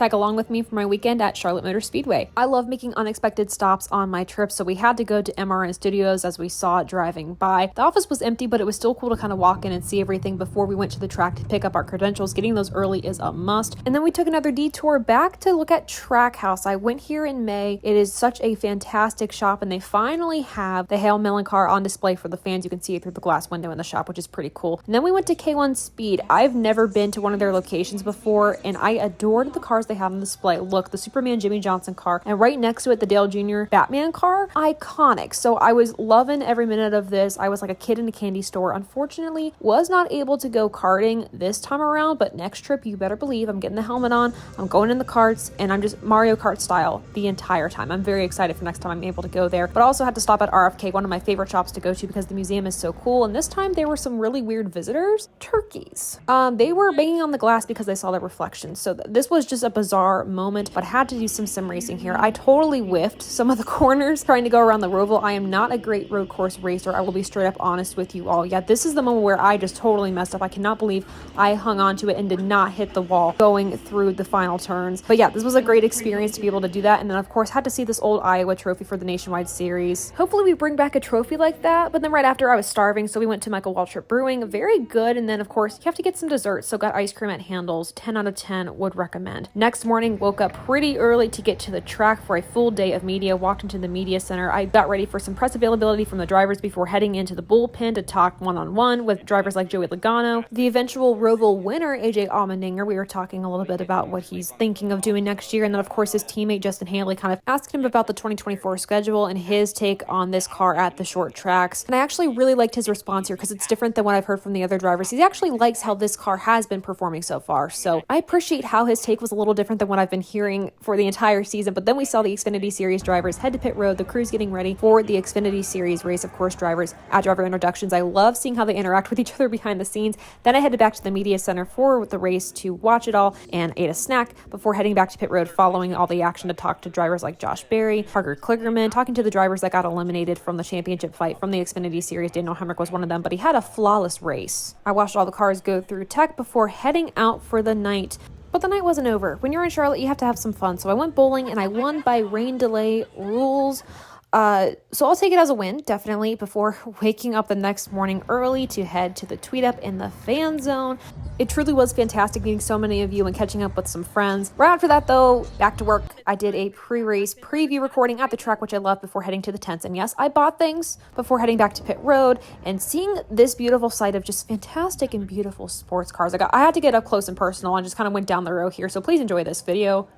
tag along with me for my weekend at Charlotte Motor Speedway. I love making unexpected stops on my trips, so we had to go to MRN Studios as we saw it driving by. The office was empty, but it was still cool to kind of walk in and see everything before we went to the track to pick up our credentials. Getting those early is a must. And then we took another detour back to look at Trackhouse. I went here in May. It is such a fantastic shop, and they finally have the Hale Mellon car on display for the fans. You can see it through the glass window in the shop, which is pretty cool. And then we went to K1 Speed. I've never been to one of their locations before, and I adored the cars they have on display. Look, the Superman Jimmy Johnson car, and right next to it, the Dale Jr. Batman car. Iconic. So I was loving every minute of this. I was like a kid in a candy store. Unfortunately, was not able to go karting this time around, but next trip, you better believe I'm getting the helmet on, I'm going in the karts, and I'm just Mario Kart style the entire time. I'm very excited for next time I'm able to go there. But I also had to stop at RFK, one of my favorite shops to go to because the museum is so cool. And this time there were some really weird visitors. Turkeys. They were banging on the glass because they saw their reflection. So this was just a bizarre moment, but I had to do some sim racing here. I totally whiffed some of the corners trying to go around the Roval. I am not a great road course racer. I will be straight up honest with you all. Yeah, this is the moment where I just totally messed up. I cannot believe I hung on to it and did not hit the wall going through the final turns. But yeah, this was a great experience to be able to do that. And then of course had to see this old Iowa trophy for the Nationwide Series. Hopefully we bring back a trophy like that. But then right after I was starving, so we went to Michael Waltrip Brewing. Very good. And then of course you have to get some dessert. So got ice cream at Handles. 10 out of 10 would recommend. Next morning, woke up pretty early to get to the track for a full day of media. Walked into the media center. I got ready for some press availability from the drivers before heading into the bullpen to talk one-on-one with drivers like Joey Logano. The eventual Roval winner, AJ Allmendinger, we were talking a little bit about what he's thinking of doing next year. And then of course his teammate Justin Haley kind of asked him about the 2024 schedule and his take on this car at the short tracks. And I actually really liked his response here because it's different than what I've heard from the other drivers. He actually likes how this car has been performing so far. So I appreciate how his take was a little different than what I've been hearing for the entire season. But then we saw the Xfinity Series drivers head to pit road, the crew's getting ready for the Xfinity Series race. Of course, drivers at driver introductions. I love seeing how they interact with each other behind the scenes. Then I headed back to the media center for the race to watch it all and ate a snack before heading back to pit road following all the action to talk to drivers like Josh Berry, Parker Kligerman, talking to the drivers that got eliminated from the championship fight from the Xfinity Series. Daniel Hemrick was one of them, but he had a flawless race. I watched all the cars go through tech before heading out for the night. But the night wasn't over. When you're in Charlotte, you have to have some fun. So I went bowling and I won by rain delay rules. So I'll take it as a win, definitely, before waking up the next morning early to head to the Tweet Up in the fan zone. It truly was fantastic meeting so many of you and catching up with some friends. Right after that, though, back to work. I did a pre-race preview recording at the track, which I loved, before heading to the tents. And yes, I bought things before heading back to pit road and seeing this beautiful sight of just fantastic and beautiful sports cars. I had to get up close and personal and just kind of went down the row here. So please enjoy this video.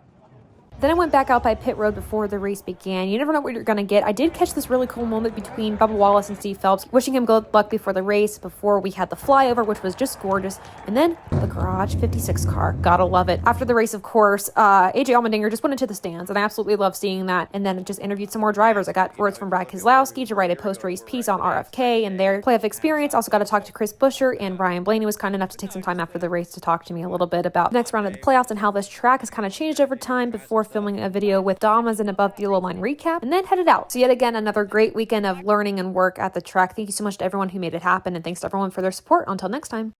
Then I went back out by pit road before the race began. You never know what you're going to get. I did catch this really cool moment between Bubba Wallace and Steve Phelps, wishing him good luck before the race, before we had the flyover, which was just gorgeous. And then the Garage 56 car. Gotta love it. After the race, of course, AJ Allmendinger just went into the stands, and I absolutely love seeing that. And then just interviewed some more drivers. I got words from Brad Keselowski to write a post-race piece on RFK and their playoff experience. Also got to talk to Chris Buescher, and Ryan Blaney was kind enough to take some time after the race to talk to me a little bit about the next round of the playoffs and how this track has kind of changed over time before filming a video with Dom as an above the yellow line recap, and then headed out. So yet again, another great weekend of learning and work at the track. Thank you so much to everyone who made it happen, and thanks to everyone for their support. Until next time.